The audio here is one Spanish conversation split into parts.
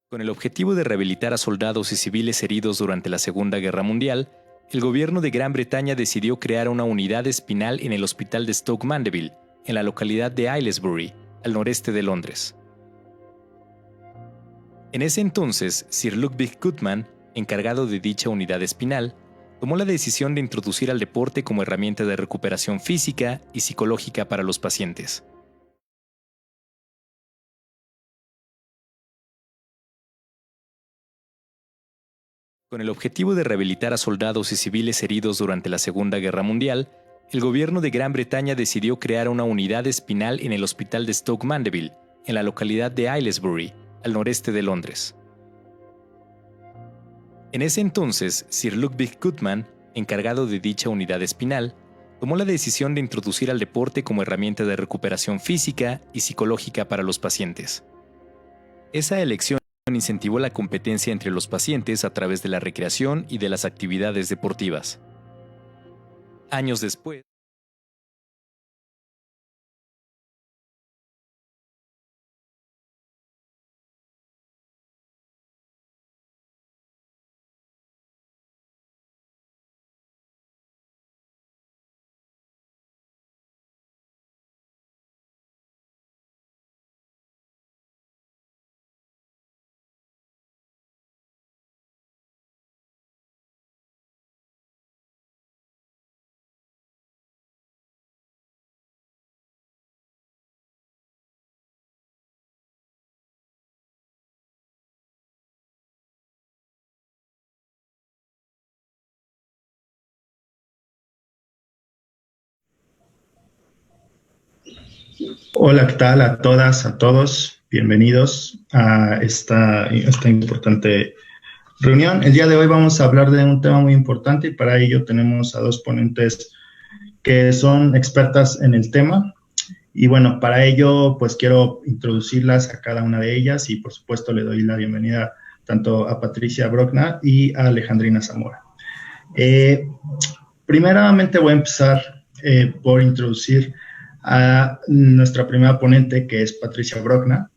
Con el objetivo de rehabilitar a soldados y civiles heridos durante la Segunda Guerra Mundial, el gobierno de Gran Bretaña decidió crear una unidad espinal en el hospital de Stoke Mandeville, en la localidad de Aylesbury, al noreste de Londres. En ese entonces, Sir Ludwig Guttmann, encargado de dicha unidad espinal, tomó la decisión de introducir al deporte como herramienta de recuperación física y psicológica para los pacientes. Con el objetivo de rehabilitar a soldados y civiles heridos durante la Segunda Guerra Mundial, el gobierno de Gran Bretaña decidió crear una unidad espinal en el hospital de Stoke Mandeville, en la localidad de Aylesbury, al noreste de Londres. En ese entonces, Sir Ludwig Guttmann, encargado de dicha unidad espinal, tomó la decisión de introducir al deporte como herramienta de recuperación física y psicológica para los pacientes. Esa elección incentivó la competencia entre los pacientes a través de la recreación y de las actividades deportivas. Años después, Hola, ¿qué tal a todas, a todos? Bienvenidos a esta importante reunión. El día de hoy vamos a hablar de un tema muy importante y para ello tenemos a dos ponentes que son expertas en el tema. Y bueno, para ello pues quiero introducirlas a cada una de ellas y por supuesto le doy la bienvenida tanto a Patricia Brockna y a Alejandrina Zamora. Primeramente voy a empezar por introducir a nuestra primera ponente, que es Patricia Brockna.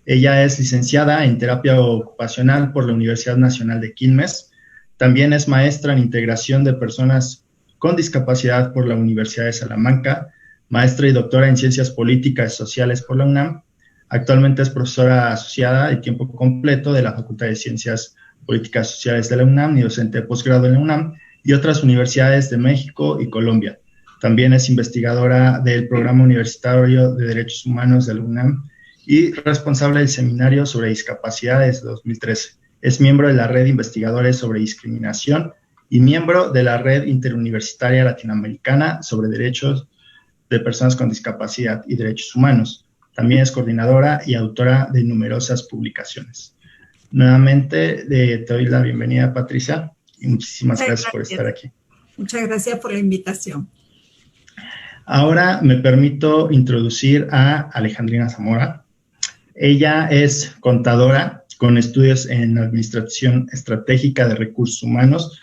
Ella es licenciada en terapia ocupacional por la Universidad Nacional de Quilmes. También es maestra en integración de personas con discapacidad por la Universidad de Salamanca, maestra y doctora en ciencias políticas y sociales por la UNAM. Actualmente es profesora asociada de tiempo completo de la Facultad de Ciencias Políticas y Sociales de la UNAM y docente de posgrado en la UNAM y otras universidades de México y Colombia. También es investigadora del Programa Universitario de Derechos Humanos de la UNAM y responsable del Seminario sobre Discapacidad desde 2013. Es miembro de la Red de Investigadores sobre Discriminación y miembro de la Red Interuniversitaria Latinoamericana sobre Derechos de Personas con Discapacidad y Derechos Humanos. También es coordinadora y autora de numerosas publicaciones. Nuevamente, te doy la bienvenida, Patricia, y muchísimas gracias por estar aquí. Muchas gracias por la invitación. Ahora me permito introducir a Alejandrina Zamora. Ella es contadora con estudios en Administración Estratégica de Recursos Humanos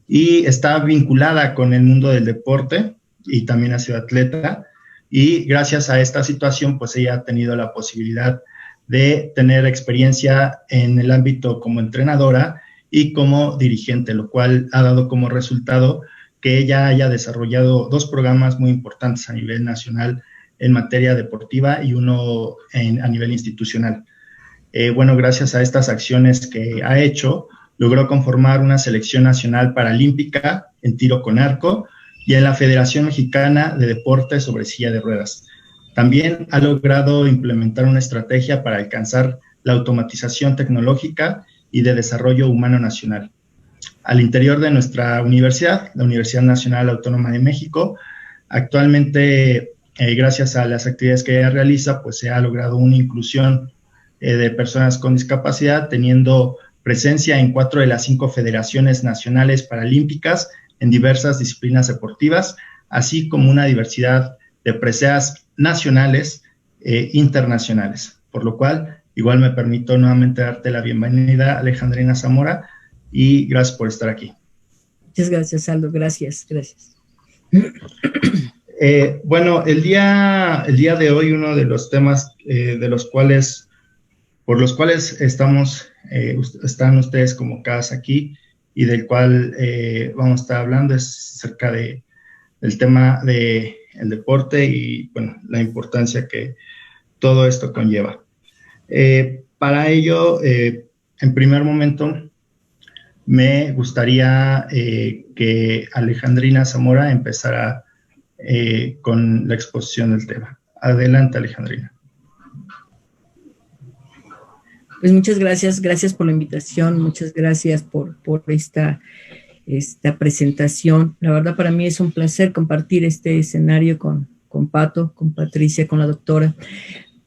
y está vinculada con el mundo del deporte y también ha sido atleta. Y gracias a esta situación, pues ella ha tenido la posibilidad de tener experiencia en el ámbito como entrenadora y como dirigente, lo cual ha dado como resultado que ella haya desarrollado dos programas muy importantes a nivel nacional en materia deportiva y uno a nivel institucional. Gracias a estas acciones que ha hecho, logró conformar una selección nacional paralímpica en tiro con arco y en la Federación Mexicana de Deportes sobre silla de ruedas. También ha logrado implementar una estrategia para alcanzar la automatización tecnológica y de desarrollo humano nacional. Al interior de nuestra universidad, la Universidad Nacional Autónoma de México, actualmente, gracias a las actividades que ella realiza, pues se ha logrado una inclusión de personas con discapacidad, teniendo presencia en 4 de las 5 federaciones nacionales paralímpicas en diversas disciplinas deportivas, así como una diversidad de preseas nacionales e internacionales. Por lo cual, igual me permito nuevamente darte la bienvenida, Alejandrina Zamora, y gracias por estar aquí. Muchas gracias, Aldo. Gracias. El día de hoy uno de los temas de los cuales por los cuales están ustedes convocadas aquí y del cual vamos a estar hablando es acerca del tema del deporte y, bueno, la importancia que todo esto conlleva. Para ello, en primer momento, me gustaría que Alejandrina Zamora empezara con la exposición del tema. Adelante, Alejandrina. Pues muchas gracias por la invitación, muchas gracias por esta presentación. La verdad, para mí es un placer compartir este escenario con Pato, con Patricia, con la doctora.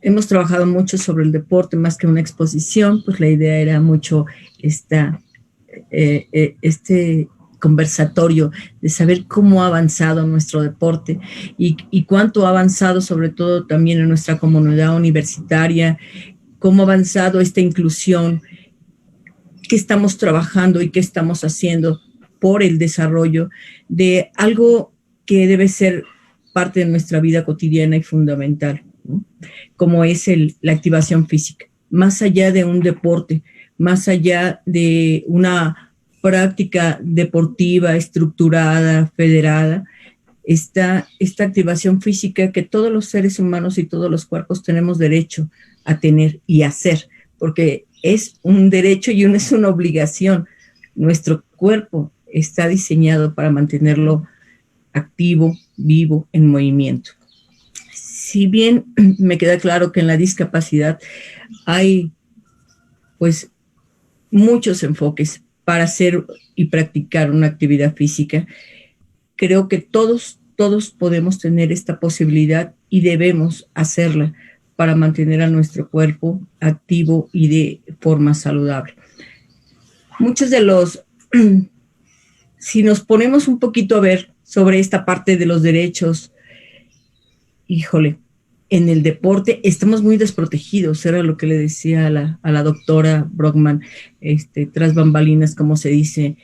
Hemos trabajado mucho sobre el deporte, más que una exposición, pues la idea era mucho este conversatorio de saber cómo ha avanzado nuestro deporte y cuánto ha avanzado, sobre todo también en nuestra comunidad universitaria, cómo ha avanzado esta inclusión, qué estamos trabajando y qué estamos haciendo por el desarrollo de algo que debe ser parte de nuestra vida cotidiana y fundamental, ¿no? Como es la activación física. Más allá de un deporte, más allá de una práctica deportiva estructurada, federada, esta activación física que todos los seres humanos y todos los cuerpos tenemos derecho a tener y hacer, porque es un derecho y es una obligación. Nuestro cuerpo está diseñado para mantenerlo activo, vivo, en movimiento. Si bien me queda claro que en la discapacidad hay pues muchos enfoques para hacer y practicar una actividad física, creo que todos podemos tener esta posibilidad y debemos hacerla para mantener a nuestro cuerpo activo y de forma saludable. Muchos de si nos ponemos un poquito a ver sobre esta parte de los derechos, híjole, en el deporte estamos muy desprotegidos, era lo que le decía a la doctora Brockman, tras bambalinas, como se dice.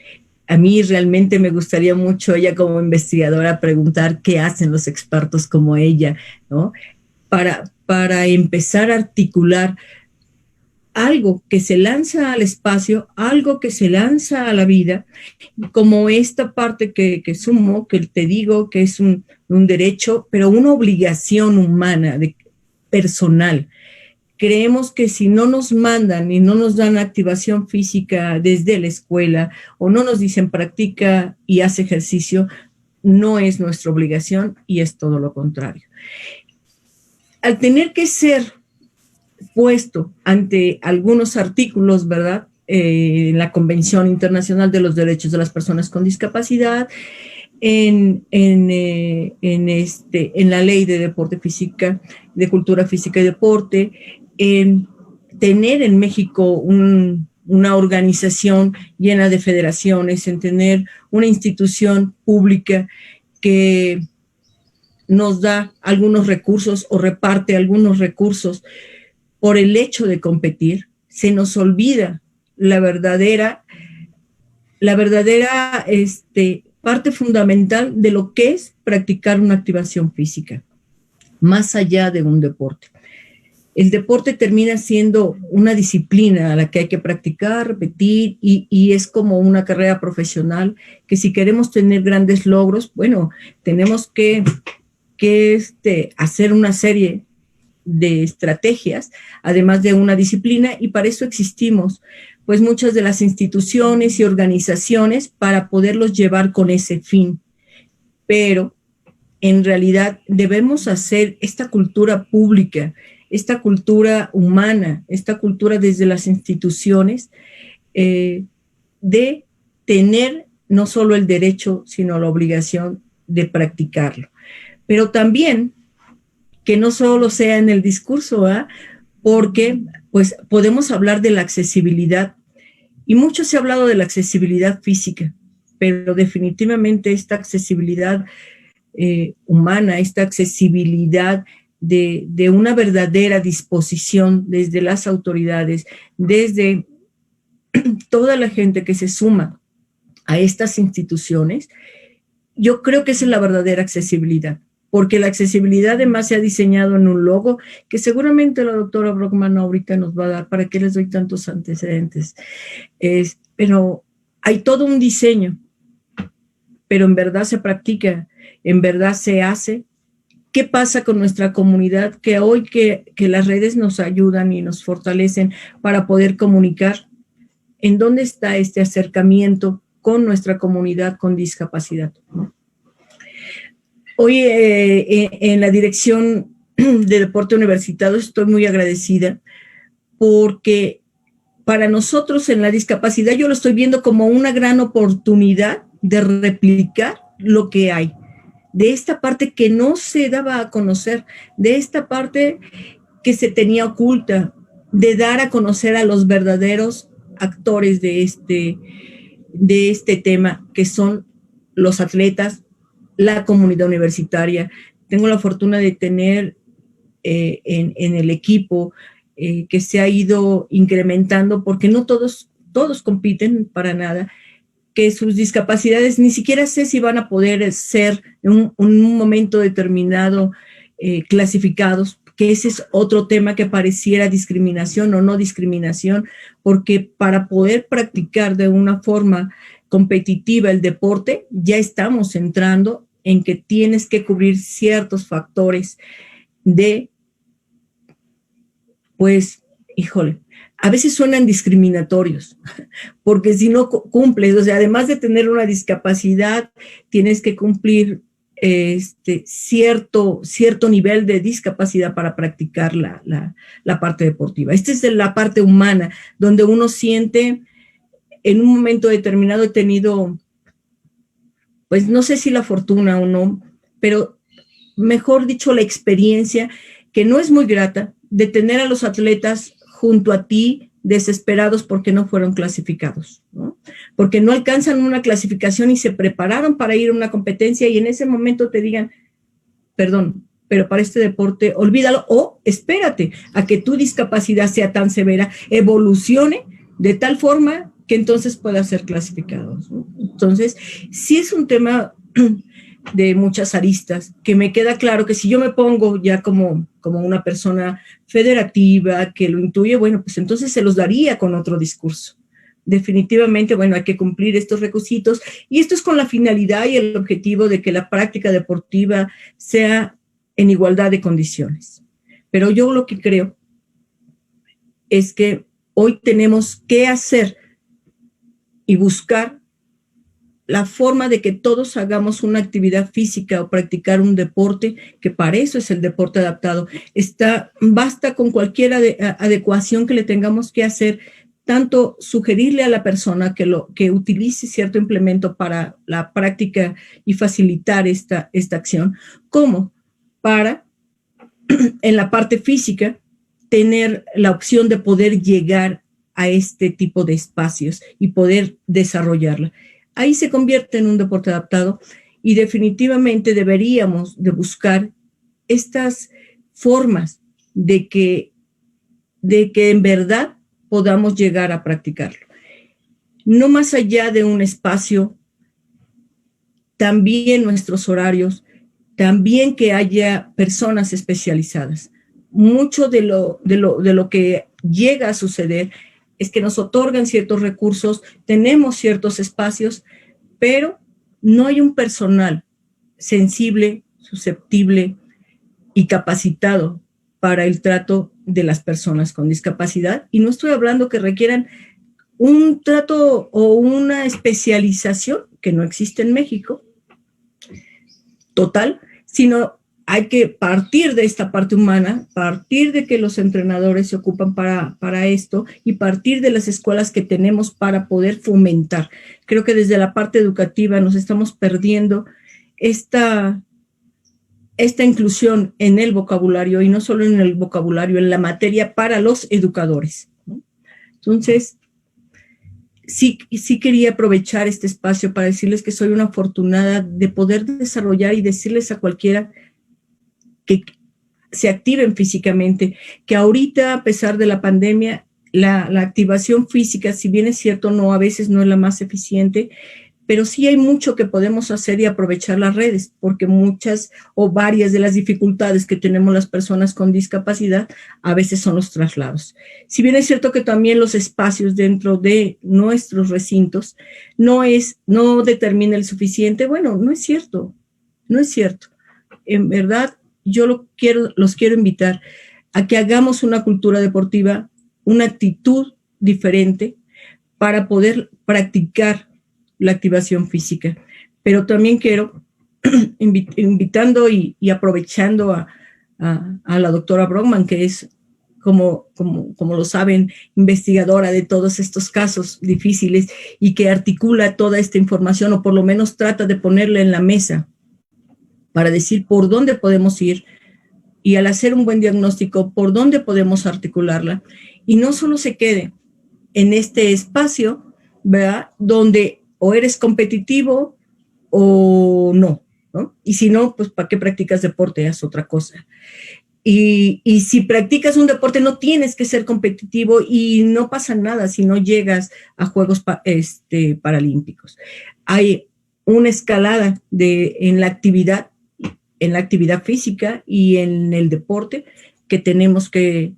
A mí realmente me gustaría mucho, ella como investigadora, preguntar qué hacen los expertos como ella, ¿no? Para empezar a articular algo que se lanza al espacio, algo que se lanza a la vida, como esta parte que sumo, que te digo que es un derecho, pero una obligación humana, personal. Creemos que si no nos mandan y no nos dan activación física desde la escuela o no nos dicen practica y haz ejercicio, no es nuestra obligación y es todo lo contrario. Al tener que ser puesto ante algunos artículos, ¿verdad? En la Convención Internacional de los Derechos de las Personas con Discapacidad, en la Ley de Deporte Física, de Cultura Física y Deporte, en tener en México una organización llena de federaciones, en tener una institución pública que nos da algunos recursos o reparte algunos recursos por el hecho de competir, se nos olvida la verdadera parte fundamental de lo que es practicar una activación física, más allá de un deporte. El deporte termina siendo una disciplina a la que hay que practicar, repetir, y es como una carrera profesional que si queremos tener grandes logros, bueno, tenemos que hacer una serie de estrategias, además de una disciplina, y para eso existimos, pues muchas de las instituciones y organizaciones para poderlos llevar con ese fin. Pero en realidad debemos hacer esta cultura pública, esta cultura humana, esta cultura desde las instituciones, de tener no solo el derecho, sino la obligación de practicarlo. Pero también que no solo sea en el discurso, ¿eh? Porque pues podemos hablar de la accesibilidad, y mucho se ha hablado de la accesibilidad física, pero definitivamente esta accesibilidad humana, esta accesibilidad de una verdadera disposición desde las autoridades, desde toda la gente que se suma a estas instituciones, yo creo que esa es la verdadera accesibilidad, porque la accesibilidad además se ha diseñado en un logo que seguramente la doctora Brockman ahorita nos va a dar. ¿Para qué les doy tantos antecedentes? Pero hay todo un diseño, pero en verdad se practica, en verdad se hace. ¿Qué pasa con nuestra comunidad? Que hoy que las redes nos ayudan y nos fortalecen para poder comunicar, ¿en dónde está este acercamiento con nuestra comunidad con discapacidad? Hoy en la Dirección de Deporte Universitario estoy muy agradecida porque para nosotros en la discapacidad yo lo estoy viendo como una gran oportunidad de replicar lo que hay, de esta parte que no se daba a conocer, de esta parte que se tenía oculta, de dar a conocer a los verdaderos actores de este tema, que son los atletas, la comunidad universitaria. Tengo la fortuna de tener en el equipo que se ha ido incrementando, porque no todos compiten para nada, que sus discapacidades ni siquiera sé si van a poder ser en un momento determinado clasificados, que ese es otro tema que pareciera discriminación o no discriminación, porque para poder practicar de una forma competitiva el deporte, ya estamos entrando en que tienes que cubrir ciertos factores de, pues, híjole, a veces suenan discriminatorios, porque si no cumples, o sea, además de tener una discapacidad, tienes que cumplir cierto nivel de discapacidad para practicar la parte deportiva. Esta es la parte humana, donde uno siente, en un momento determinado he tenido, pues no sé si la fortuna o no, pero mejor dicho, la experiencia, que no es muy grata, de tener a los atletas junto a ti desesperados porque no fueron clasificados, ¿no? Porque no alcanzan una clasificación y se prepararon para ir a una competencia y en ese momento te digan, perdón, pero para este deporte olvídalo o espérate a que tu discapacidad sea tan severa, evolucione de tal forma que entonces pueda ser clasificado, ¿no? Entonces, sí es un tema de muchas aristas, que me queda claro que si yo me pongo ya como una persona federativa que lo intuye, bueno, pues entonces se los daría con otro discurso. Definitivamente, bueno, hay que cumplir estos requisitos y esto es con la finalidad y el objetivo de que la práctica deportiva sea en igualdad de condiciones. Pero yo lo que creo es que hoy tenemos que hacer y buscar la forma de que todos hagamos una actividad física o practicar un deporte, que para eso es el deporte adaptado. Basta con cualquier adecuación que le tengamos que hacer, tanto sugerirle a la persona que utilice cierto implemento para la práctica y facilitar esta acción, como para, en la parte física, tener la opción de poder llegar a este tipo de espacios y poder desarrollarla. Ahí se convierte en un deporte adaptado y definitivamente deberíamos de buscar estas formas de que en verdad podamos llegar a practicarlo. No más allá de un espacio, también nuestros horarios, también que haya personas especializadas. Mucho de lo que llega a suceder es que nos otorgan ciertos recursos, tenemos ciertos espacios, pero no hay un personal sensible, susceptible y capacitado para el trato de las personas con discapacidad. Y no estoy hablando que requieran un trato o una especialización que no existe en México, total, sino hay que partir de esta parte humana, partir de que los entrenadores se ocupan para esto y partir de las escuelas que tenemos para poder fomentar. Creo que desde la parte educativa nos estamos perdiendo esta inclusión en el vocabulario y no solo en el vocabulario, en la materia para los educadores, ¿no? Entonces, sí quería aprovechar este espacio para decirles que soy una afortunada de poder desarrollar y decirles a cualquiera que se activen físicamente, que ahorita, a pesar de la pandemia, la activación física, si bien es cierto, a veces no es la más eficiente, pero sí hay mucho que podemos hacer y aprovechar las redes, porque muchas o varias de las dificultades que tenemos las personas con discapacidad a veces son los traslados. Si bien es cierto que también los espacios dentro de nuestros recintos no determina el suficiente, bueno, no es cierto. En verdad, yo los quiero invitar a que hagamos una cultura deportiva, una actitud diferente para poder practicar la activación física. Pero también quiero, invitando y aprovechando a la doctora Brockman, que es, como lo saben, investigadora de todos estos casos difíciles y que articula toda esta información, o por lo menos trata de ponerla en la mesa para decir por dónde podemos ir, y al hacer un buen diagnóstico, por dónde podemos articularla, y no solo se quede en este espacio, ¿verdad?, donde o eres competitivo o no, ¿no? Y si no, pues ¿para qué practicas deporte? Haz otra cosa. Y si practicas un deporte no tienes que ser competitivo y no pasa nada si no llegas a Juegos Paralímpicos. Hay una escalada en la actividad física y en el deporte que tenemos que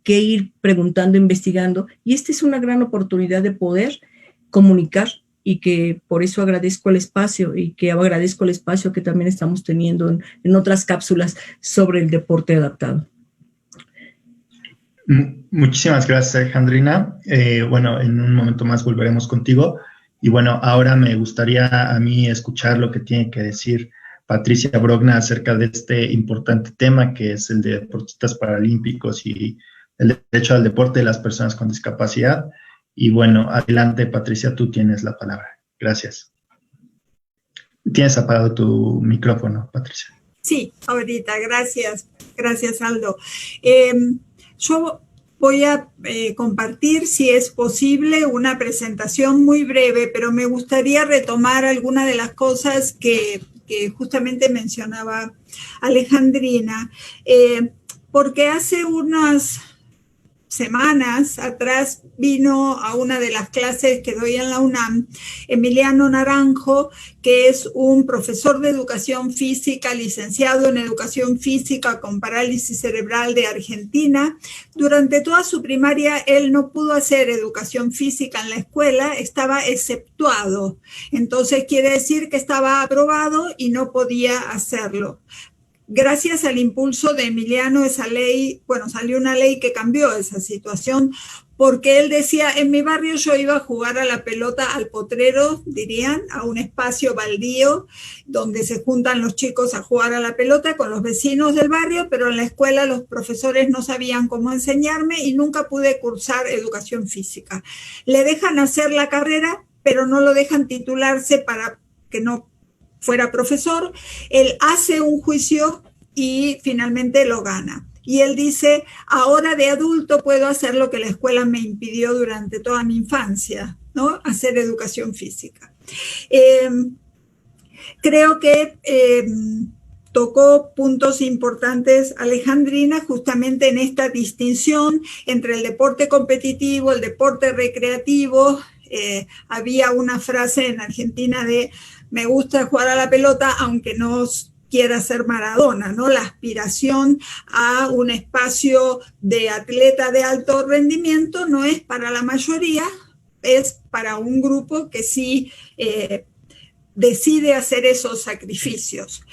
ir preguntando, investigando, y esta es una gran oportunidad de poder comunicar, y que por eso agradezco el espacio, y que agradezco el espacio que también estamos teniendo en otras cápsulas sobre el deporte adaptado. Muchísimas gracias, Alejandrina. Bueno, en un momento más volveremos contigo. Y bueno, ahora me gustaría a mí escuchar lo que tiene que decir Patricia Brockman acerca de este importante tema que es el de deportistas paralímpicos y el derecho al deporte de las personas con discapacidad. Y bueno, adelante, Patricia, tú tienes la palabra. Gracias. Tienes apagado tu micrófono, Patricia. Sí, ahorita, gracias. Gracias, Aldo. Yo voy a compartir, si es posible, una presentación muy breve, pero me gustaría retomar algunas de las cosas que justamente mencionaba Alejandrina, porque hace unas semanas atrás vino a una de las clases que doy en la UNAM Emiliano Naranjo, que es un profesor de educación física, licenciado en educación física con parálisis cerebral de Argentina. Durante toda su primaria él no pudo hacer educación física en la escuela, estaba exceptuado. Entonces quiere decir que estaba aprobado y no podía hacerlo. Gracias al impulso de Emiliano, esa ley, bueno, salió una ley que cambió esa situación, porque él decía, en mi barrio yo iba a jugar a la pelota al potrero, dirían, a un espacio baldío donde se juntan los chicos a jugar a la pelota con los vecinos del barrio, pero en la escuela los profesores no sabían cómo enseñarme y nunca pude cursar educación física. Le dejan hacer la carrera, pero no lo dejan titularse para que no fuera profesor. Él hace un juicio y finalmente lo gana. Y él dice, ahora de adulto puedo hacer lo que la escuela me impidió durante toda mi infancia, ¿no? Hacer educación física. Creo que tocó puntos importantes Alejandrina justamente en esta distinción entre el deporte competitivo, el deporte recreativo. Había una frase en Argentina de me gusta jugar a la pelota aunque no quiera ser Maradona, ¿no? La aspiración a un espacio de atleta de alto rendimiento no es para la mayoría, es para un grupo que sí decide hacer esos sacrificios.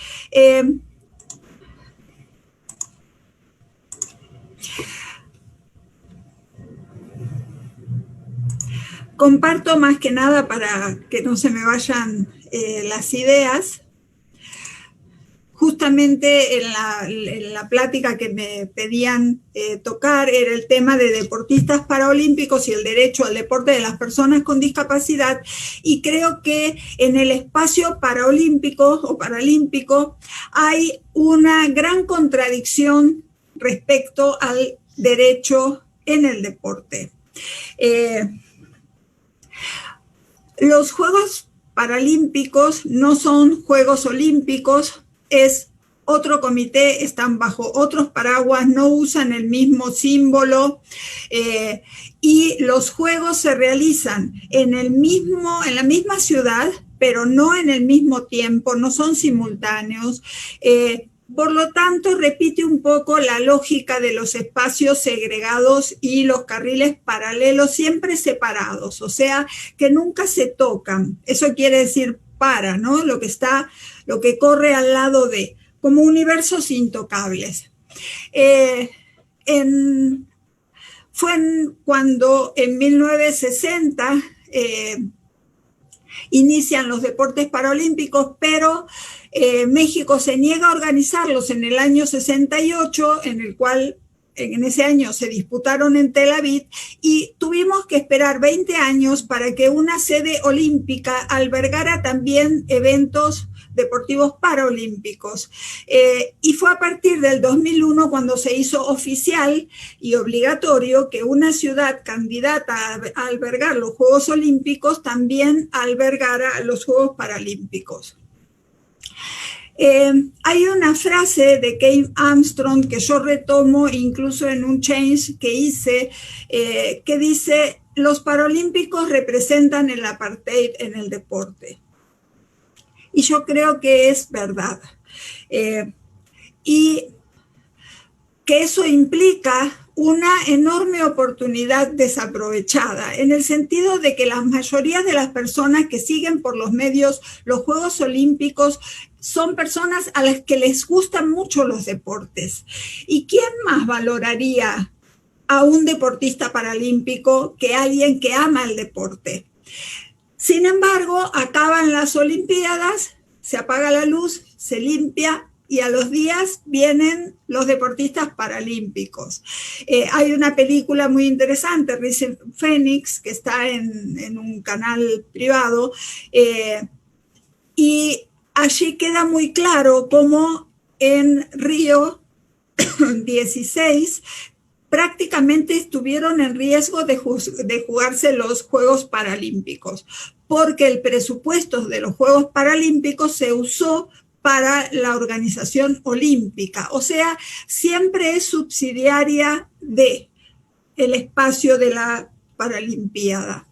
Comparto más que nada para que no se me vayan las ideas. Justamente en la plática que me pedían tocar era el tema de deportistas paralímpicos y el derecho al deporte de las personas con discapacidad, y creo que en el espacio paralímpico o paralímpico hay una gran contradicción respecto al derecho en el deporte. Los Juegos Paralímpicos no son Juegos Olímpicos, es otro comité, están bajo otros paraguas, no usan el mismo símbolo, y los juegos se realizan en la misma ciudad, pero no en el mismo tiempo, no son simultáneos. Por lo tanto, repite un poco la lógica de los espacios segregados y los carriles paralelos siempre separados, o sea, que nunca se tocan. Eso quiere decir para, ¿no? Lo que corre al lado de, como universos intocables. Cuando en 1960 inician los deportes paralímpicos, pero México se niega a organizarlos en el año 68, en el cual en ese año se disputaron en Tel Aviv, y tuvimos que esperar 20 años para que una sede olímpica albergara también eventos deportivos paralímpicos. Y fue a partir del 2001 cuando se hizo oficial y obligatorio que una ciudad candidata a albergar los Juegos Olímpicos también albergara los Juegos Paralímpicos. Hay una frase de Kate Armstrong que yo retomo incluso en un change que hice, que dice: los paralímpicos representan el apartheid en el deporte. Y yo creo que es verdad. Y que eso implica una enorme oportunidad desaprovechada, en el sentido de que la mayoría de las personas que siguen por los medios los Juegos Olímpicos son personas a las que les gustan mucho los deportes. ¿Y quién más valoraría a un deportista paralímpico que alguien que ama el deporte? Sin embargo, acaban las Olimpiadas, se apaga la luz, se limpia, y a los días vienen los deportistas paralímpicos. Hay una película muy interesante, Rising Phoenix, que está en un canal privado, y allí queda muy claro cómo en Río 16 prácticamente estuvieron en riesgo de jugarse los Juegos Paralímpicos, porque el presupuesto de los Juegos Paralímpicos se usó para la organización olímpica, o sea, siempre es subsidiaria del espacio de la Paralimpiada.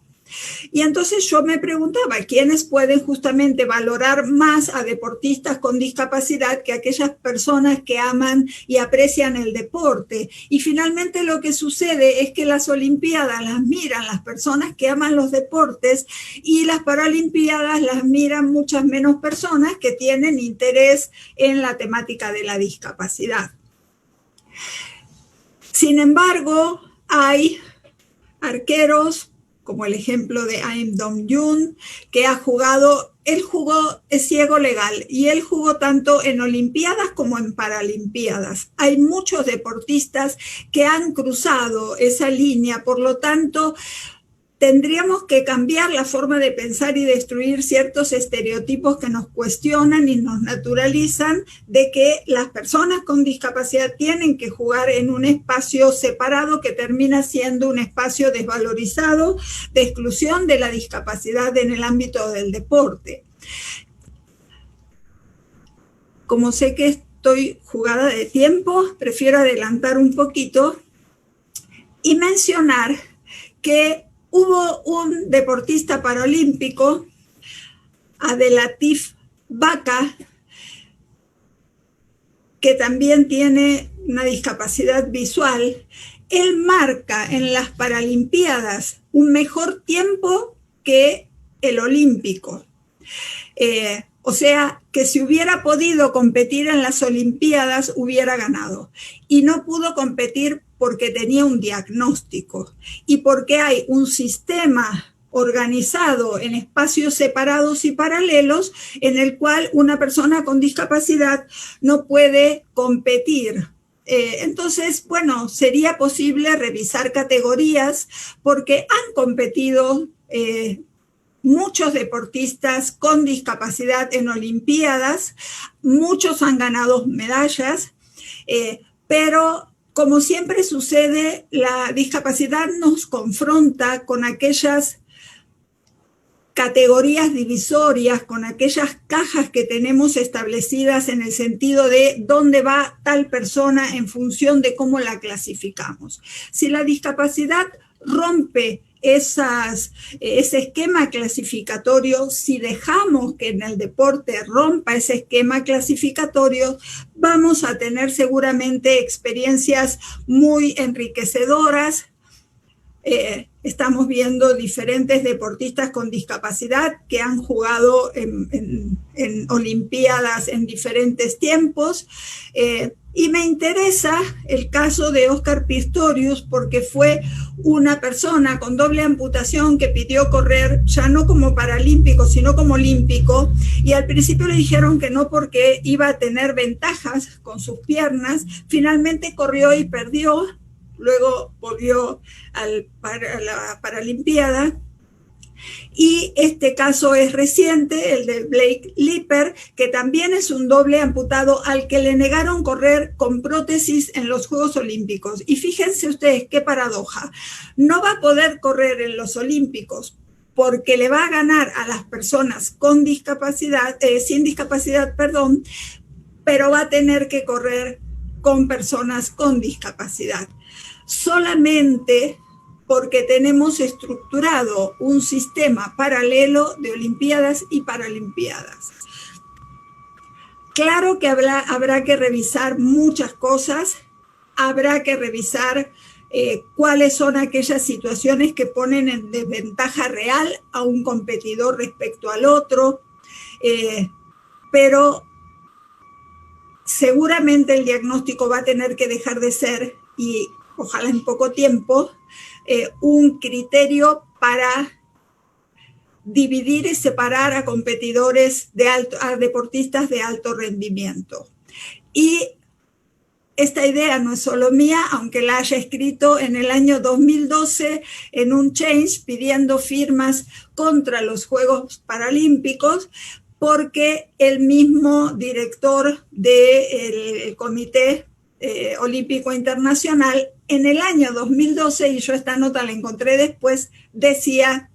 Y entonces yo me preguntaba, ¿quiénes pueden justamente valorar más a deportistas con discapacidad que aquellas personas que aman y aprecian el deporte? Y finalmente lo que sucede es que las Olimpiadas las miran las personas que aman los deportes y las Paralimpiadas las miran muchas menos personas que tienen interés en la temática de la discapacidad. Sin embargo, hay arqueros, como el ejemplo de Aim Dong-Jun, que es ciego legal, y él jugó tanto en Olimpiadas como en Paralimpiadas. Hay muchos deportistas que han cruzado esa línea, por lo tanto, tendríamos que cambiar la forma de pensar y destruir ciertos estereotipos que nos cuestionan y nos naturalizan de que las personas con discapacidad tienen que jugar en un espacio separado que termina siendo un espacio desvalorizado de exclusión de la discapacidad en el ámbito del deporte. Como sé que estoy jugada de tiempo, prefiero adelantar un poquito y mencionar que hubo un deportista paralímpico, Abdelatif Baka, que también tiene una discapacidad visual. Él marca en las Paralimpiadas un mejor tiempo que el olímpico. O sea, que si hubiera podido competir en las Olimpiadas, hubiera ganado. Y no pudo competir porque tenía un diagnóstico y porque hay un sistema organizado en espacios separados y paralelos en el cual una persona con discapacidad no puede competir. Entonces, bueno, sería posible revisar categorías porque han competido muchos deportistas con discapacidad en Olimpiadas, muchos han ganado medallas, pero como siempre sucede, la discapacidad nos confronta con aquellas categorías divisorias, con aquellas cajas que tenemos establecidas en el sentido de dónde va tal persona en función de cómo la clasificamos. Si la discapacidad rompe ese esquema clasificatorio, si dejamos que en el deporte rompa ese esquema clasificatorio, vamos a tener seguramente experiencias muy enriquecedoras. Estamos viendo diferentes deportistas con discapacidad que han jugado en Olimpiadas en diferentes tiempos. Y me interesa el caso de Óscar Pistorius porque fue una persona con doble amputación que pidió correr ya no como paralímpico, sino como olímpico, y al principio le dijeron que no porque iba a tener ventajas con sus piernas. Finalmente corrió y perdió, luego volvió a la Paralimpiada. Y este caso es reciente, el de Blake Lipper, que también es un doble amputado al que le negaron correr con prótesis en los Juegos Olímpicos. Y fíjense ustedes qué paradoja. No va a poder correr en los Olímpicos porque le va a ganar a las personas con discapacidad, sin discapacidad, perdón, pero va a tener que correr con personas con discapacidad. Solamente porque tenemos estructurado un sistema paralelo de Olimpiadas y Paralimpiadas. Claro que habrá que revisar muchas cosas, habrá que revisar cuáles son aquellas situaciones que ponen en desventaja real a un competidor respecto al otro, pero seguramente el diagnóstico va a tener que dejar de ser, y ojalá en poco tiempo, un criterio para dividir y separar a competidores a deportistas de alto rendimiento. Y esta idea no es solo mía, aunque la haya escrito en el año 2012 en un change pidiendo firmas contra los Juegos Paralímpicos, porque el mismo director del Comité Olímpico Internacional en el año 2012, y yo esta nota la encontré después, decía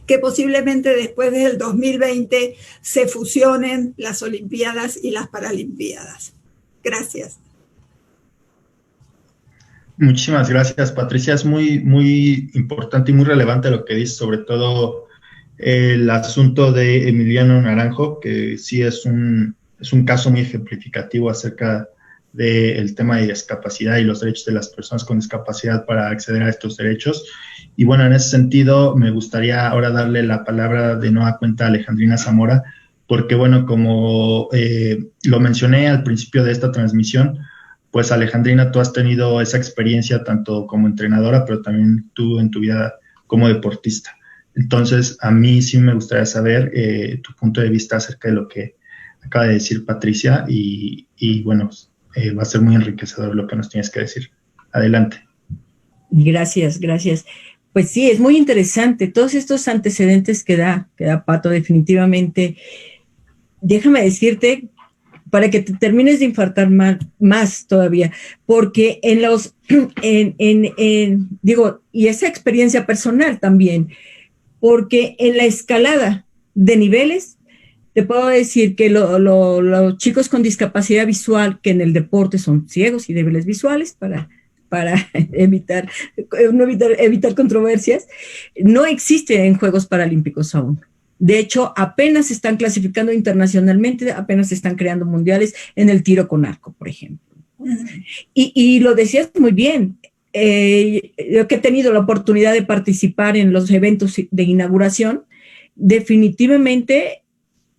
que posiblemente después del 2020 se fusionen las Olimpiadas y las Paralimpiadas. Gracias. Muchísimas gracias, Patricia. Es muy, muy importante y muy relevante lo que dice, sobre todo el asunto de Emiliano Naranjo, que sí es un caso muy ejemplificativo acerca del tema de discapacidad y los derechos de las personas con discapacidad para acceder a estos derechos. Y bueno, en ese sentido, me gustaría ahora darle la palabra de nueva cuenta a Alejandrina Zamora, porque bueno, como lo mencioné al principio de esta transmisión, pues Alejandrina, tú has tenido esa experiencia tanto como entrenadora, pero también tú en tu vida como deportista. Entonces, a mí sí me gustaría saber tu punto de vista acerca de lo que acaba de decir Patricia y bueno, va a ser muy enriquecedor lo que nos tienes que decir. Adelante. Gracias, gracias. Pues sí, es muy interesante. Todos estos antecedentes que da Pato, definitivamente. Déjame decirte, para que te termines de infartar más todavía, porque y esa experiencia personal también, porque en la escalada de niveles, te puedo decir que los chicos con discapacidad visual, que en el deporte son ciegos y débiles visuales, para evitar controversias, no existe en Juegos Paralímpicos aún. De hecho, apenas se están clasificando internacionalmente, apenas se están creando mundiales en el tiro con arco, por ejemplo. Y lo decías muy bien. Yo que he tenido la oportunidad de participar en los eventos de inauguración, definitivamente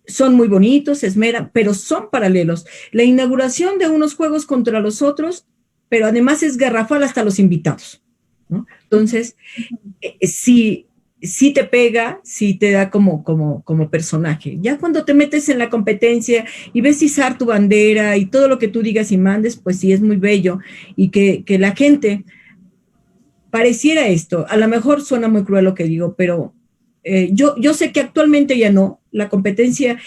son muy bonitos, se esmeran, pero son paralelos. La inauguración de unos juegos contra los otros, pero además es garrafal hasta los invitados, ¿no? Entonces, sí te pega, sí te da como personaje. Ya cuando te metes en la competencia y ves izar tu bandera y todo lo que tú digas y mandes, pues sí es muy bello. Y que la gente pareciera esto, a lo mejor suena muy cruel lo que digo, pero yo sé que actualmente ya no, la competencia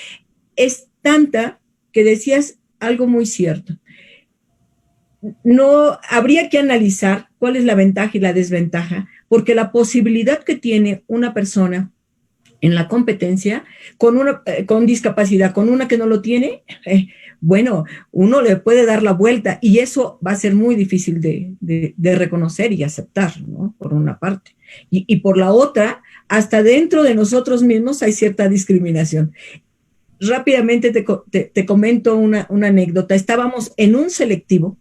es tanta que decías algo muy cierto. No habría que analizar cuál es la ventaja y la desventaja, porque la posibilidad que tiene una persona en la competencia con una con discapacidad, con una que no lo tiene, bueno, uno le puede dar la vuelta y eso va a ser muy difícil de reconocer y aceptar, ¿no? Por una parte. Y por la otra, hasta dentro de nosotros mismos hay cierta discriminación. Rápidamente te comento una anécdota. Estábamos en un selectivo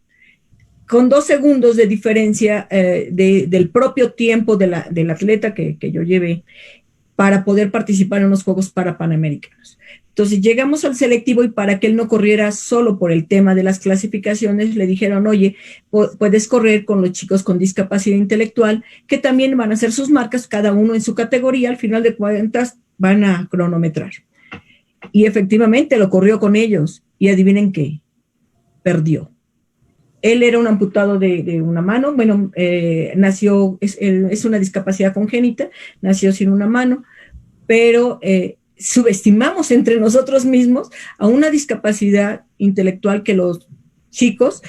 con 2 segundos de diferencia del propio tiempo del atleta que yo llevé para poder participar en los Juegos Parapanamericanos. Entonces llegamos al selectivo y para que él no corriera solo por el tema de las clasificaciones, le dijeron, oye, puedes correr con los chicos con discapacidad intelectual, que también van a hacer sus marcas, cada uno en su categoría, al final de cuentas van a cronometrar. Y efectivamente lo corrió con ellos y adivinen qué, perdió. Él era un amputado de una mano, bueno, nació, es una discapacidad congénita, nació sin una mano, pero subestimamos entre nosotros mismos a una discapacidad intelectual que los chicos,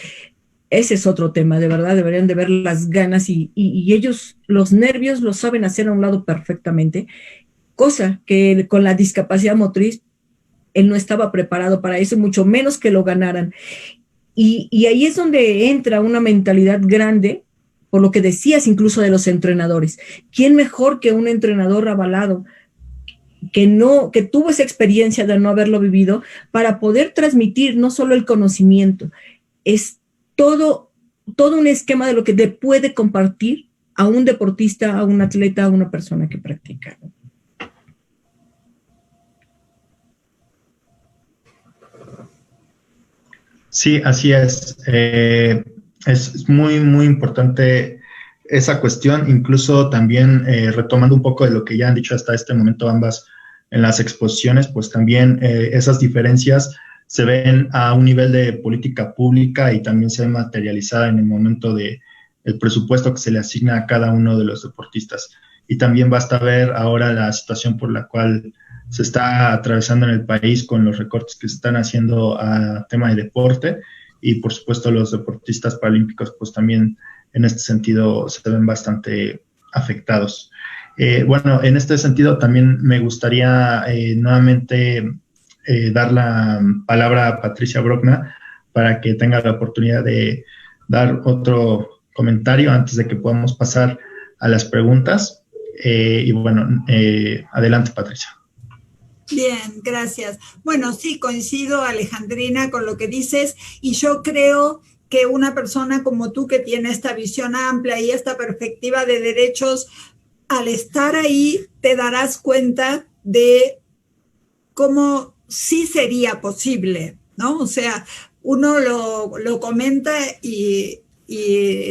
ese es otro tema, de verdad, deberían de ver las ganas y ellos, los nervios los saben hacer a un lado perfectamente, cosa que con la discapacidad motriz, él no estaba preparado para eso, mucho menos que lo ganaran. Y ahí es donde entra una mentalidad grande, por lo que decías incluso de los entrenadores. ¿Quién mejor que un entrenador avalado que tuvo esa experiencia de no haberlo vivido para poder transmitir no solo el conocimiento, es todo un esquema de lo que te puede compartir a un deportista, a un atleta, a una persona que practica? Sí, así es. Es muy, muy importante esa cuestión, incluso también retomando un poco de lo que ya han dicho hasta este momento ambas en las exposiciones, pues también esas diferencias se ven a un nivel de política pública y también se ven materializada en el momento de el presupuesto que se le asigna a cada uno de los deportistas. Y también basta ver ahora la situación por la cual se está atravesando en el país con los recortes que se están haciendo a tema de deporte y por supuesto los deportistas paralímpicos pues también en este sentido se ven bastante afectados. Bueno, en este sentido también me gustaría nuevamente dar la palabra a Patricia Brockna para que tenga la oportunidad de dar otro comentario antes de que podamos pasar a las preguntas. Y bueno, adelante, Patricia. Bien, gracias. Bueno, sí, coincido, Alejandrina, con lo que dices y yo creo que una persona como tú que tiene esta visión amplia y esta perspectiva de derechos, al estar ahí te darás cuenta de cómo sí sería posible, ¿no? O sea, uno lo comenta y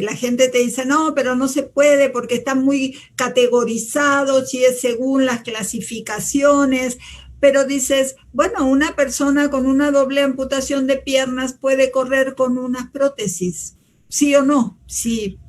la gente te dice, no, pero no se puede porque está muy categorizado, si es según las clasificaciones, pero dices, bueno, una persona con una doble amputación de piernas puede correr con unas prótesis, ¿sí o no? Si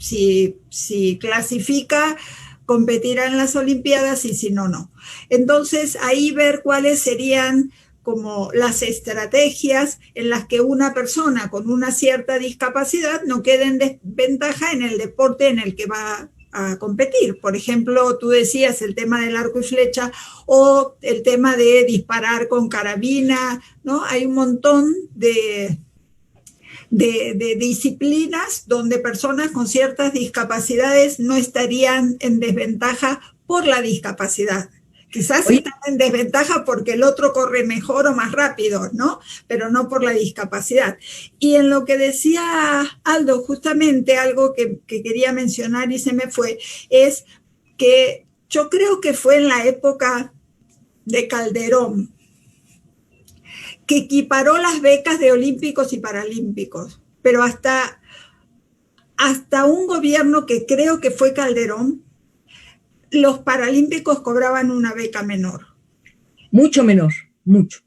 clasifica, competirá en las Olimpiadas y si no, no. Entonces, ahí ver cuáles serían como las estrategias en las que una persona con una cierta discapacidad no quede en desventaja en el deporte en el que va a competir. Por ejemplo, tú decías el tema del arco y flecha o el tema de disparar con carabina, ¿no? Hay un montón de disciplinas donde personas con ciertas discapacidades no estarían en desventaja por la discapacidad. Quizás están en desventaja porque el otro corre mejor o más rápido, ¿no? Pero no por la discapacidad. Y en lo que decía Aldo, justamente algo que quería mencionar y se me fue, es que yo creo que fue en la época de Calderón que equiparó las becas de olímpicos y paralímpicos, pero hasta un gobierno que creo que fue Calderón, los paralímpicos cobraban una beca menor. Mucho menor, mucho.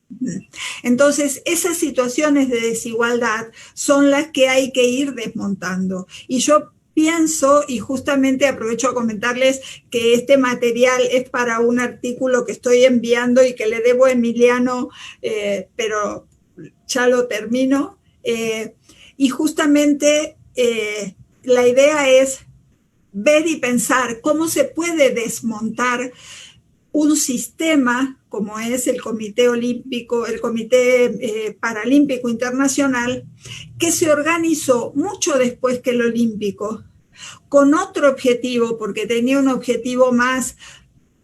Entonces, esas situaciones de desigualdad son las que hay que ir desmontando. Y yo pienso, y justamente aprovecho a comentarles que este material es para un artículo que estoy enviando y que le debo a Emiliano, pero ya lo termino. Y justamente la idea es ver y pensar cómo se puede desmontar un sistema como es el Comité Olímpico, el Comité Paralímpico Internacional, que se organizó mucho después que el Olímpico, con otro objetivo, porque tenía un objetivo más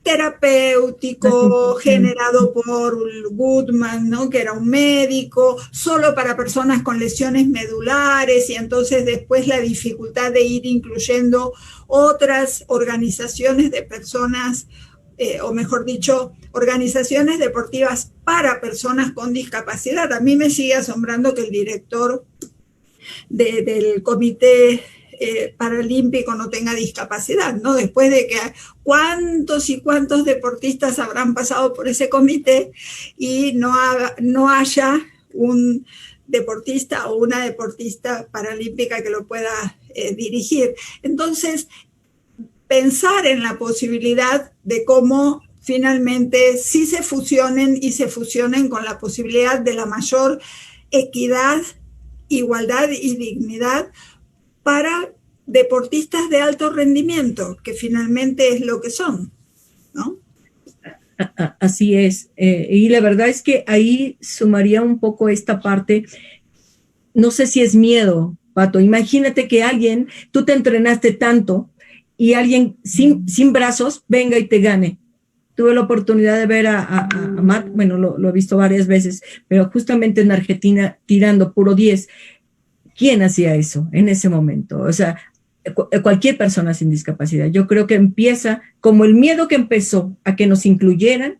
terapéutico, generado por Goodman, ¿no? Que era un médico, solo para personas con lesiones medulares, y entonces después la dificultad de ir incluyendo otras organizaciones de personas, o mejor dicho, organizaciones deportivas para personas con discapacidad. A mí me sigue asombrando que el director del Comité Paralímpico no tenga discapacidad, ¿no? Después de que cuántos y cuántos deportistas habrán pasado por ese comité y no haya un deportista o una deportista paralímpica que lo pueda dirigir. Entonces, pensar en la posibilidad de cómo finalmente sí se fusionen y se fusionen con la posibilidad de la mayor equidad, igualdad y dignidad para deportistas de alto rendimiento, que finalmente es lo que son, ¿no? Así es. Y la verdad es que ahí sumaría un poco esta parte. No sé si es miedo, Pato. Imagínate que tú te entrenaste tanto y alguien sin brazos venga y te gane. Tuve la oportunidad de ver a Matt, bueno, lo he visto varias veces, pero justamente en Argentina tirando puro 10. ¿Quién hacía eso en ese momento? O sea, cualquier persona sin discapacidad. Yo creo que empieza como el miedo que empezó a que nos incluyeran,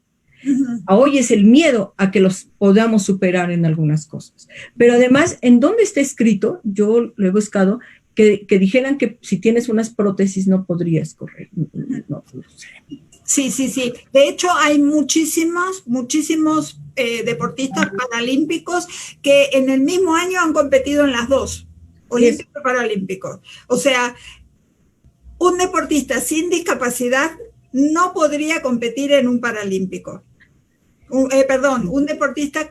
a hoy es el miedo a que los podamos superar en algunas cosas. Pero además, ¿en dónde está escrito? Yo lo he buscado, que dijeran que si tienes unas prótesis no podrías correr. No sé. Sí. De hecho, hay muchísimos deportistas paralímpicos que en el mismo año han competido en las dos, olímpico y paralímpico. O sea, un deportista sin discapacidad no podría competir en un paralímpico. Un deportista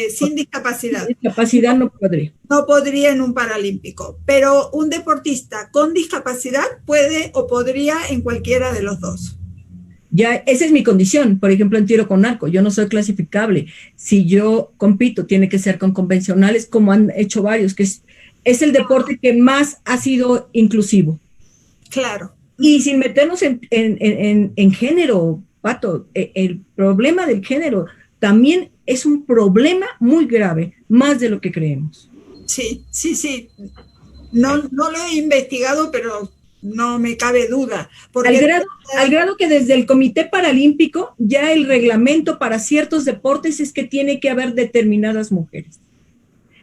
sin discapacidad. Discapacidad no podría. No podría en un paralímpico, pero un deportista con discapacidad puede o podría en cualquiera de los dos. Ya, esa es mi condición, por ejemplo, en tiro con arco, yo no soy clasificable. Si yo compito, tiene que ser con convencionales, como han hecho varios, que es el deporte que más ha sido inclusivo. Claro. Y sin meternos en género, Pato, el problema del género también es un problema muy grave, más de lo que creemos. Sí. No lo he investigado, pero no me cabe duda. Al grado que desde el Comité Paralímpico ya el reglamento para ciertos deportes es que tiene que haber determinadas mujeres.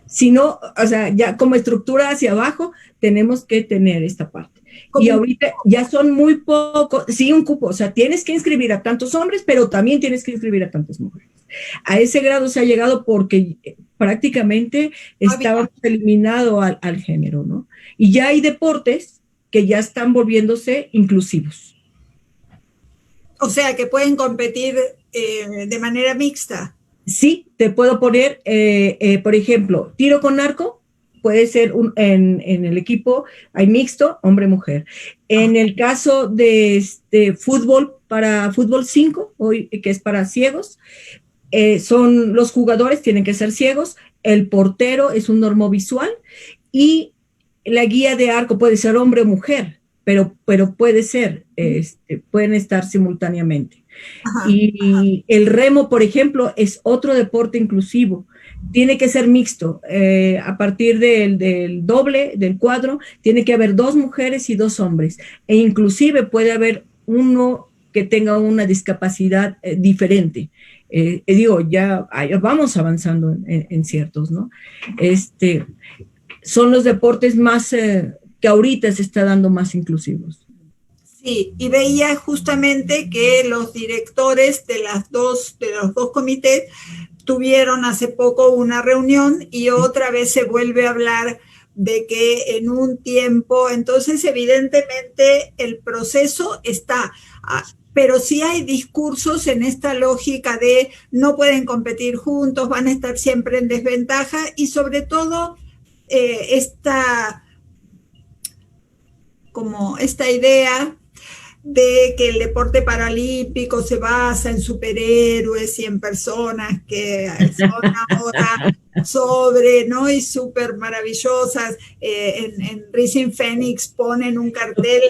Si no, o sea, ya como estructura hacia abajo tenemos que tener esta parte. Y ahorita ya son muy pocos, sí, un cupo, o sea, tienes que inscribir a tantos hombres, pero también tienes que inscribir a tantas mujeres. A ese grado se ha llegado porque prácticamente estaba eliminado al género, ¿no? Y ya hay deportes que ya están volviéndose inclusivos. O sea, que pueden competir de manera mixta. Sí, te puedo poner, por ejemplo, tiro con arco, puede ser en el equipo, hay mixto, hombre-mujer. En el caso de fútbol, para fútbol 5, hoy, que es para ciegos, son los jugadores, tienen que ser ciegos, el portero es un normovisual y la guía de arco puede ser hombre o mujer, pero puede ser, pueden estar simultáneamente. Y el remo, por ejemplo, es otro deporte inclusivo. Tiene que ser mixto. A partir del doble, del cuadro, tiene que haber 2 mujeres y 2 hombres. E inclusive puede haber uno que tenga una discapacidad diferente. Ya vamos avanzando en ciertos, ¿no? Son los deportes más que ahorita se está dando más inclusivos. Sí, y veía justamente que los directores de los dos comités tuvieron hace poco una reunión y otra vez se vuelve a hablar de que en un tiempo, entonces evidentemente el proceso está, pero sí hay discursos en esta lógica de no pueden competir juntos, van a estar siempre en desventaja y sobre todo esta idea de que el deporte paralímpico se basa en superhéroes y en personas que son ahora sobre, ¿no? Y súper maravillosas. En Rising Phoenix ponen un cartel,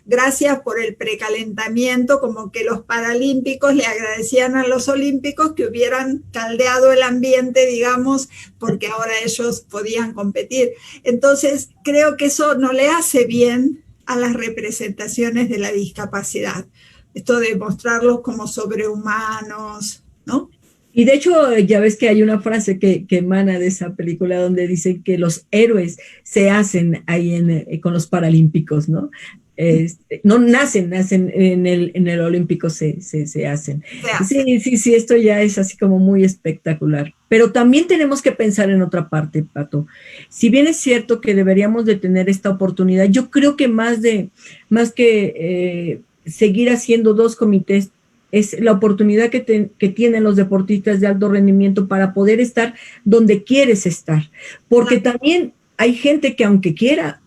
gracias por el precalentamiento, como que los paralímpicos le agradecían a los olímpicos que hubieran caldeado el ambiente, digamos, porque ahora ellos podían competir. Entonces, creo que eso no le hace bien a las representaciones de la discapacidad. Esto de mostrarlos como sobrehumanos, ¿no? Y de hecho, ya ves que hay una frase que emana de esa película donde dicen que los héroes se hacen ahí con los paralímpicos, ¿no? No nacen en el olímpico, se hacen. Sí, esto ya es así como muy espectacular. Pero también tenemos que pensar en otra parte, Pato. Si bien es cierto que deberíamos de tener esta oportunidad, yo creo que más que seguir haciendo 2 comités, es la oportunidad que tienen los deportistas de alto rendimiento para poder estar donde quieres estar. Porque también hay gente que aunque quiera,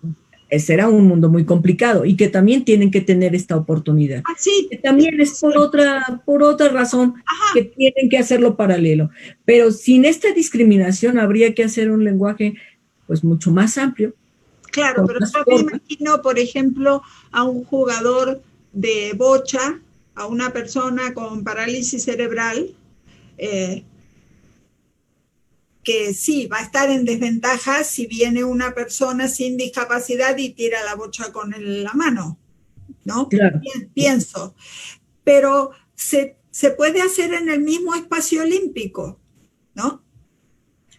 será un mundo muy complicado y que también tienen que tener esta oportunidad. Sí, que también es por otra razón que tienen que hacerlo paralelo. Pero sin esta discriminación habría que hacer un lenguaje pues mucho más amplio. Claro, pero yo me imagino, por ejemplo, a un jugador de bocha, a una persona con parálisis cerebral, que sí, va a estar en desventaja si viene una persona sin discapacidad y tira la bocha con la mano, ¿no? Claro. Pienso. Pero se puede hacer en el mismo espacio olímpico, ¿no?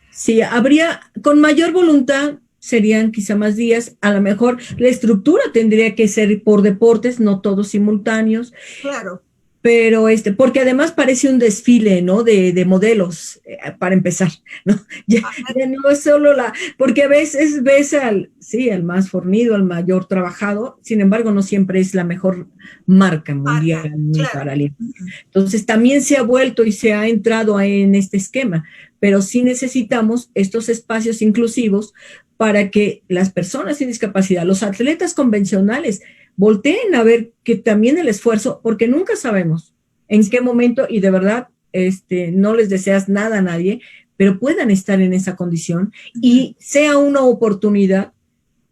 Sí, habría, con mayor voluntad, serían quizá más días, a lo mejor la estructura tendría que ser por deportes, no todos simultáneos. Claro. Pero porque además parece un desfile, ¿no? De modelos, para empezar, ¿no? Ya no es solo porque a veces ves al más fornido, al mayor trabajado, sin embargo no siempre es la mejor marca mundial paralímpica. Entonces también se ha vuelto y se ha entrado en este esquema, pero sí necesitamos estos espacios inclusivos para que las personas sin discapacidad, los atletas convencionales, volteen a ver que también el esfuerzo, porque nunca sabemos en qué momento, y de verdad no les deseas nada a nadie, pero puedan estar en esa condición y sea una oportunidad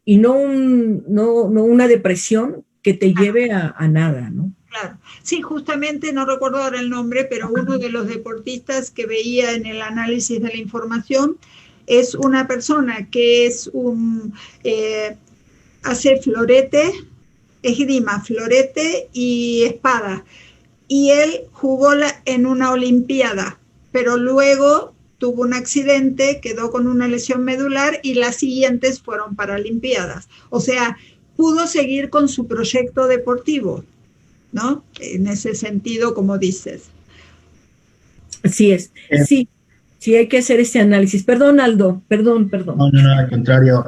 y no una depresión que te lleve a nada, ¿no? Claro. Sí, justamente, no recuerdo ahora el nombre, pero uno de los deportistas que veía en el análisis de la información es una persona que es hace florete, esgrima, florete y espada. Y él jugó en una olimpiada, pero luego tuvo un accidente, quedó con una lesión medular y las siguientes fueron paralimpiadas. O sea, pudo seguir con su proyecto deportivo, ¿no? En ese sentido, como dices. Así es, sí hay que hacer este análisis. Perdón, Aldo, perdón. No, al contrario.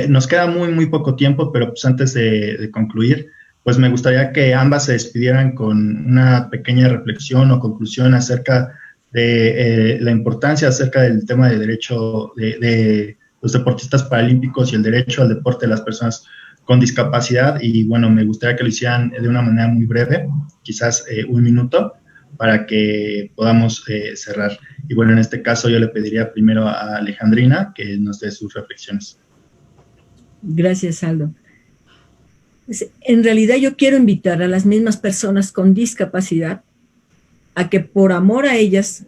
Nos queda muy poco tiempo, pero pues antes de concluir, pues me gustaría que ambas se despidieran con una pequeña reflexión o conclusión acerca de la importancia acerca del tema del derecho de los deportistas paralímpicos y el derecho al deporte de las personas con discapacidad. Y bueno, me gustaría que lo hicieran de una manera muy breve, quizás 1 minuto, para que podamos cerrar. Y bueno, en este caso yo le pediría primero a Alejandrina que nos dé sus reflexiones. Gracias, Aldo. En realidad yo quiero invitar a las mismas personas con discapacidad a que por amor a ellas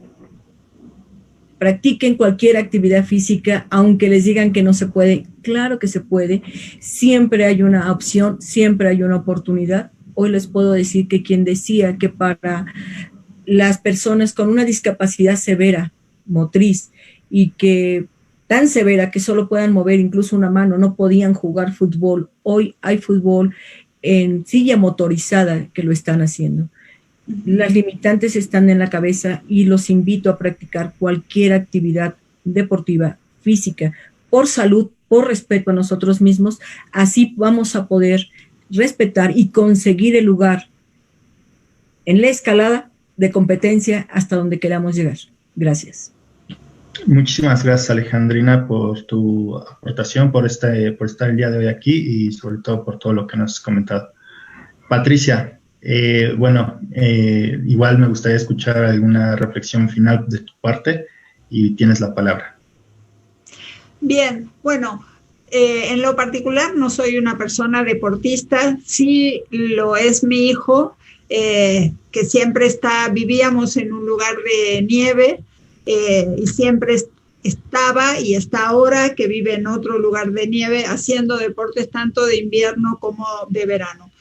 practiquen cualquier actividad física, aunque les digan que no se puede. Claro que se puede, siempre hay una opción, siempre hay una oportunidad. Hoy les puedo decir que quien decía que para las personas con una discapacidad severa, motriz, y que tan severa que solo puedan mover incluso una mano, no podían jugar fútbol. Hoy hay fútbol en silla motorizada que lo están haciendo. Las limitantes están en la cabeza y los invito a practicar cualquier actividad deportiva, física, por salud, por respeto a nosotros mismos. Así vamos a poder respetar y conseguir el lugar en la escalada de competencia hasta donde queramos llegar. Gracias. Muchísimas gracias, Alejandrina, por tu aportación, por estar el día de hoy aquí y sobre todo por todo lo que nos has comentado. Patricia, igual me gustaría escuchar alguna reflexión final de tu parte y tienes la palabra. Bien, bueno, en lo particular no soy una persona deportista, sí lo es mi hijo, que siempre vivíamos en un lugar de nieve y siempre estaba y está ahora que vive en otro lugar de nieve haciendo deportes tanto de invierno como de verano.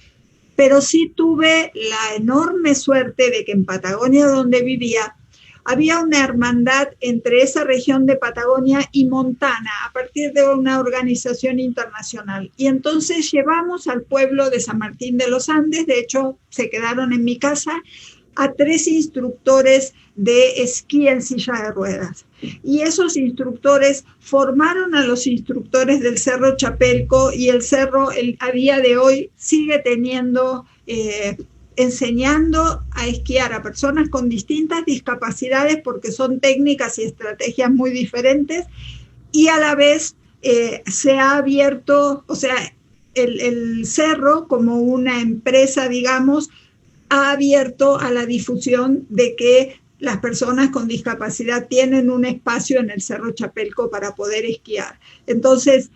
Pero sí tuve la enorme suerte de que en Patagonia, donde vivía, había una hermandad entre esa región de Patagonia y Montana a partir de una organización internacional. Y entonces llevamos al pueblo de San Martín de los Andes, de hecho se quedaron en mi casa, a 3 instructores de esquí en silla de ruedas. Y esos instructores formaron a los instructores del Cerro Chapelco, y el cerro a día de hoy sigue teniendo, enseñando a esquiar a personas con distintas discapacidades, porque son técnicas y estrategias muy diferentes, y a la vez se ha abierto, o sea, el cerro como una empresa, digamos, ha abierto a la difusión de que las personas con discapacidad tienen un espacio en el Cerro Chapelco para poder esquiar. Entonces,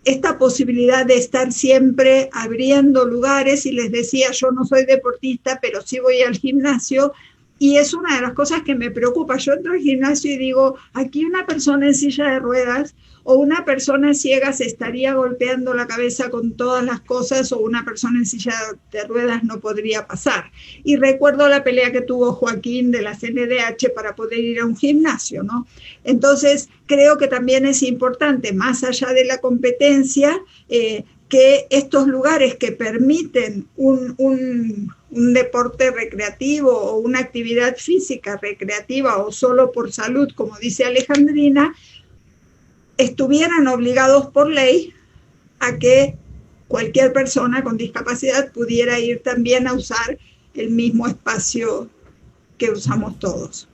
esta posibilidad de estar siempre abriendo lugares, y les decía, yo no soy deportista, pero sí voy al gimnasio, y es una de las cosas que me preocupa. Yo entro al gimnasio y digo, aquí una persona en silla de ruedas o una persona ciega se estaría golpeando la cabeza con todas las cosas, o una persona en silla de ruedas no podría pasar. Y recuerdo la pelea que tuvo Joaquín de la CNDH para poder ir a un gimnasio, ¿no? Entonces, creo que también es importante, más allá de la competencia, que estos lugares que permiten un deporte recreativo o una actividad física recreativa o solo por salud, como dice Alejandrina, estuvieran obligados por ley a que cualquier persona con discapacidad pudiera ir también a usar el mismo espacio que usamos todos.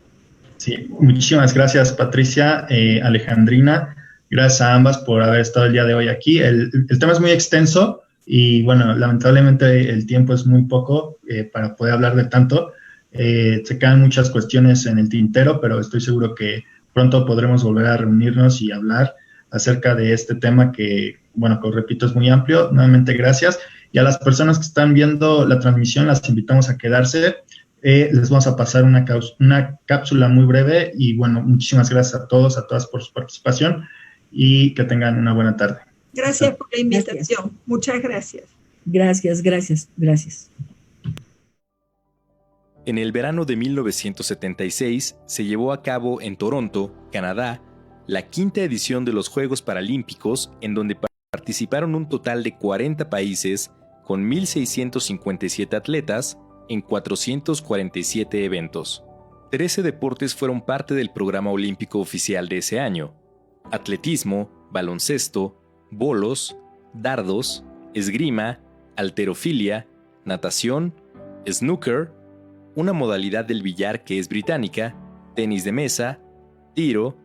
Sí, muchísimas gracias, Patricia, Alejandrina. Gracias a ambas por haber estado el día de hoy aquí. El tema es muy extenso y, bueno, lamentablemente el tiempo es muy poco para poder hablar de tanto. Se quedan muchas cuestiones en el tintero, pero estoy seguro que pronto podremos volver a reunirnos y hablar acerca de este tema que, bueno, como repito, es muy amplio. Nuevamente, gracias. Y a las personas que están viendo la transmisión, las invitamos a quedarse. Les vamos a pasar una cápsula muy breve y, bueno, muchísimas gracias a todos, a todas por su participación y que tengan una buena tarde. Gracias por la invitación. Gracias. Muchas gracias. Gracias. En el verano de 1976 se llevó a cabo en Toronto, Canadá, la 5ª edición de los Juegos Paralímpicos, en donde participaron un total de 40 países con 1,657 atletas en 447 eventos. 13 deportes fueron parte del programa olímpico oficial de ese año: atletismo, baloncesto, bolos, dardos, esgrima, halterofilia, natación, snooker, una modalidad del billar que es británica, tenis de mesa, tiro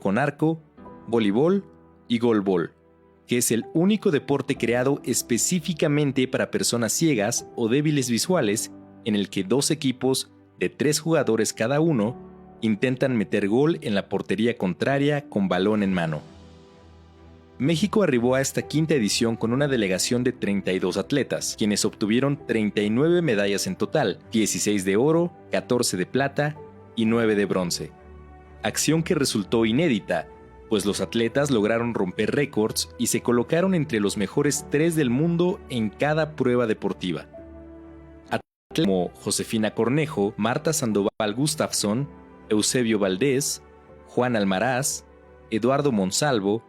con arco, voleibol y goalball, que es el único deporte creado específicamente para personas ciegas o débiles visuales, en el que 2 equipos de 3 jugadores cada uno intentan meter gol en la portería contraria con balón en mano. México arribó a esta 5ª edición con una delegación de 32 atletas, quienes obtuvieron 39 medallas en total, 16 de oro, 14 de plata y 9 de bronce. Acción que resultó inédita, pues los atletas lograron romper récords y se colocaron entre los mejores 3 del mundo en cada prueba deportiva. Atletas como Josefina Cornejo, Marta Sandoval Gustafsson, Eusebio Valdés, Juan Almaraz, Eduardo Monsalvo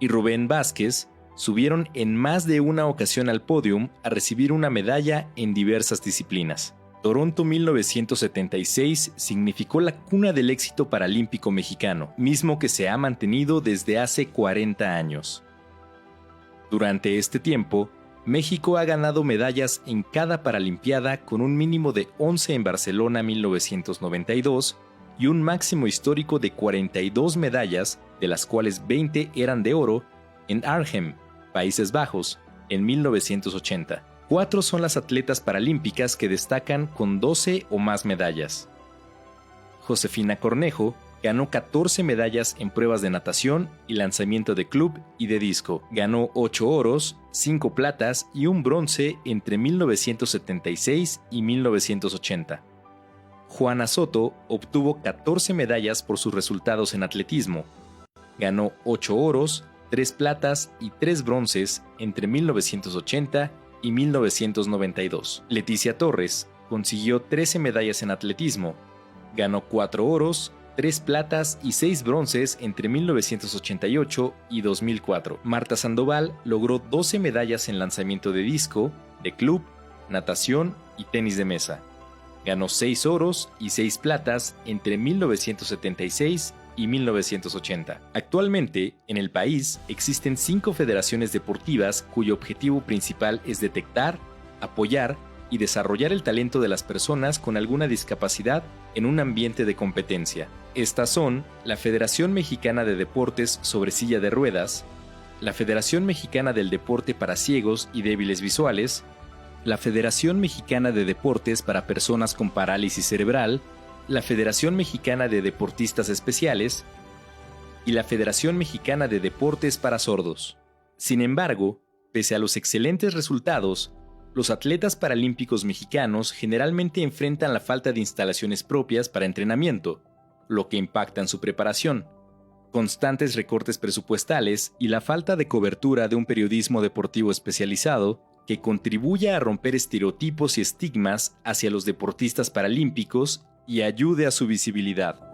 y Rubén Vázquez subieron en más de una ocasión al pódium a recibir una medalla en diversas disciplinas. Toronto 1976 significó la cuna del éxito paralímpico mexicano, mismo que se ha mantenido desde hace 40 años. Durante este tiempo, México ha ganado medallas en cada Paralimpiada, con un mínimo de 11 en Barcelona 1992 y un máximo histórico de 42 medallas, de las cuales 20 eran de oro, en Arnhem, Países Bajos, en 1980. 4 son las atletas paralímpicas que destacan con 12 o más medallas. Josefina Cornejo ganó 14 medallas en pruebas de natación y lanzamiento de club y de disco. Ganó 8 oros, 5 platas y un bronce entre 1976 y 1980. Juana Soto obtuvo 14 medallas por sus resultados en atletismo. Ganó 8 oros, 3 platas y 3 bronces entre 1980 y 1992. Leticia Torres consiguió 13 medallas en atletismo. Ganó 4 oros, 3 platas y 6 bronces entre 1988 y 2004. Marta Sandoval logró 12 medallas en lanzamiento de disco, de club, natación y tenis de mesa. Ganó 6 oros y 6 platas entre 1976 y 1980. Actualmente, en el país existen 5 federaciones deportivas cuyo objetivo principal es detectar, apoyar y desarrollar el talento de las personas con alguna discapacidad en un ambiente de competencia. Estas son la Federación Mexicana de Deportes sobre Silla de Ruedas, la Federación Mexicana del Deporte para Ciegos y Débiles Visuales, la Federación Mexicana de Deportes para Personas con Parálisis Cerebral, la Federación Mexicana de Deportistas Especiales y la Federación Mexicana de Deportes para Sordos. Sin embargo, pese a los excelentes resultados, los atletas paralímpicos mexicanos generalmente enfrentan la falta de instalaciones propias para entrenamiento, lo que impacta en su preparación, constantes recortes presupuestales y la falta de cobertura de un periodismo deportivo especializado que contribuya a romper estereotipos y estigmas hacia los deportistas paralímpicos y ayude a su visibilidad.